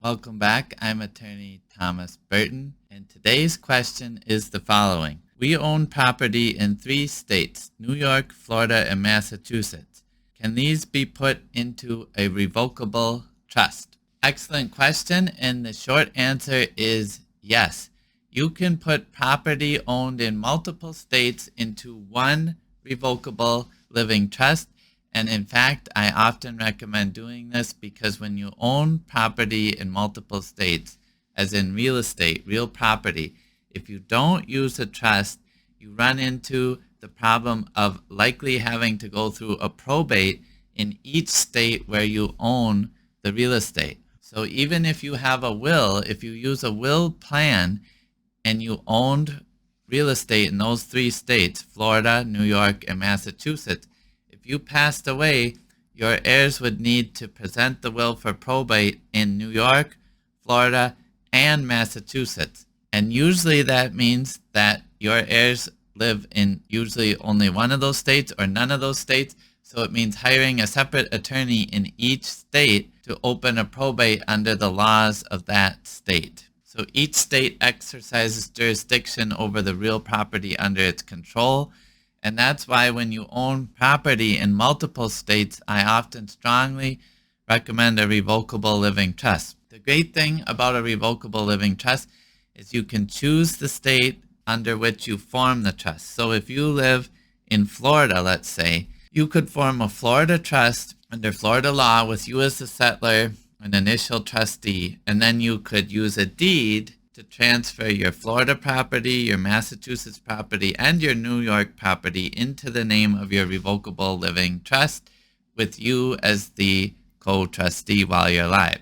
Welcome back. I'm attorney Thomas Burton, and today's question is the following. We own property in 3 states, New York, Florida, and Massachusetts. Can these be put into a revocable trust? Excellent question, and the short answer is yes. You can put property owned in multiple states into one revocable living trust. And in fact, I often recommend doing this because when you own property in multiple states, as in real estate, real property, if you don't use a trust, you run into the problem of likely having to go through a probate in each state where you own the real estate. So even if you have a will, if you use a will plan and you owned real estate in those 3 states, Florida, New York, and Massachusetts, if you passed away, your heirs would need to present the will for probate in New York, Florida, and Massachusetts. And usually that means that your heirs live in usually only one of those states or none of those states. So it means hiring a separate attorney in each state to open a probate under the laws of that state. So each state exercises jurisdiction over the real property under its control. And that's why when you own property in multiple states, I often strongly recommend a revocable living trust. The great thing about a revocable living trust is you can choose the state under which you form the trust. So if you live in Florida, let's say, you could form a Florida trust under Florida law with you as the settlor, an initial trustee, and then you could use a deed to transfer your Florida property, your Massachusetts property, and your New York property into the name of your revocable living trust with you as the co-trustee while you're alive.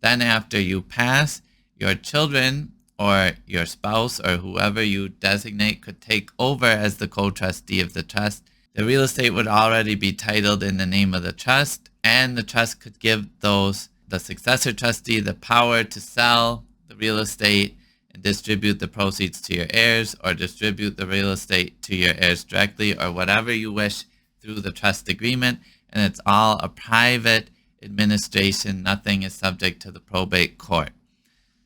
Then after you pass, your children or your spouse or whoever you designate could take over as the co-trustee of the trust. The real estate would already be titled in the name of the trust, and the trust could give the successor trustee the power to sell the real estate and distribute the proceeds to your heirs, or distribute the real estate to your heirs directly, or whatever you wish through the trust agreement. And it's all a private administration. Nothing is subject to the probate court.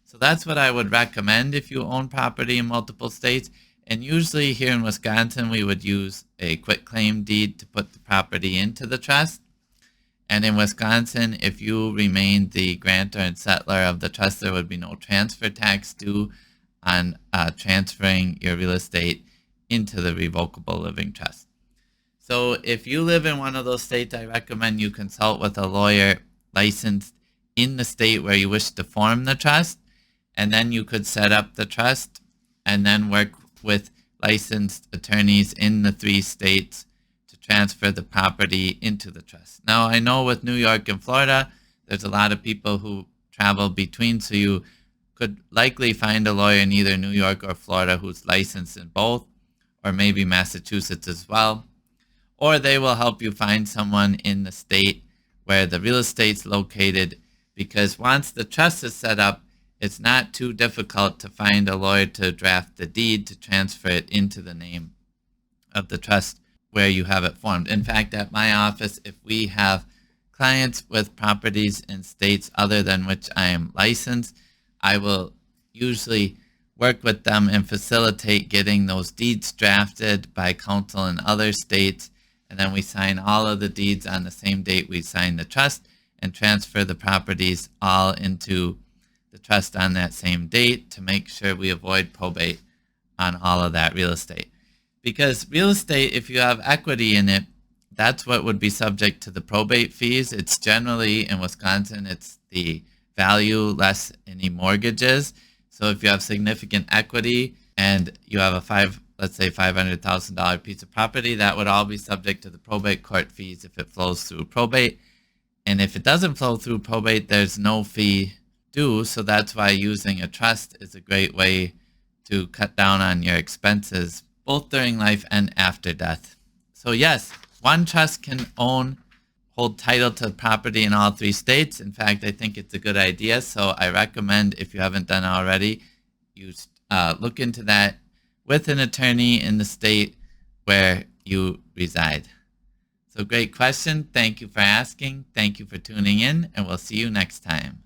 So that's what I would recommend if you own property in multiple states. And usually here in Wisconsin, we would use a quitclaim deed to put the property into the trust. And in Wisconsin, if you remained the grantor and settler of the trust, there would be no transfer tax due on transferring your real estate into the revocable living trust. So if you live in one of those states, I recommend you consult with a lawyer licensed in the state where you wish to form the trust. And then you could set up the trust and then work with licensed attorneys in the 3 states transfer the property into the trust. Now, I know with New York and Florida, there's a lot of people who travel between, so you could likely find a lawyer in either New York or Florida who's licensed in both, or maybe Massachusetts as well. Or they will help you find someone in the state where the real estate's located, because once the trust is set up, it's not too difficult to find a lawyer to draft the deed to transfer it into the name of the trust where you have it formed. In fact, at my office, if we have clients with properties in states other than which I am licensed, I will usually work with them and facilitate getting those deeds drafted by counsel in other states. And then we sign all of the deeds on the same date we sign the trust and transfer the properties all into the trust on that same date to make sure we avoid probate on all of that real estate. Because real estate, if you have equity in it, that's what would be subject to the probate fees. It's generally, in Wisconsin, it's the value less any mortgages. So if you have significant equity and you have let's say $500,000 piece of property, that would all be subject to the probate court fees if it flows through probate. And if it doesn't flow through probate, there's no fee due. So that's why using a trust is a great way to cut down on your expenses, both during life and after death. So yes, one trust can hold title to property in all 3 states. In fact, I think it's a good idea. So I recommend, if you haven't done already, you look into that with an attorney in the state where you reside. So great question. Thank you for asking. Thank you for tuning in, and we'll see you next time.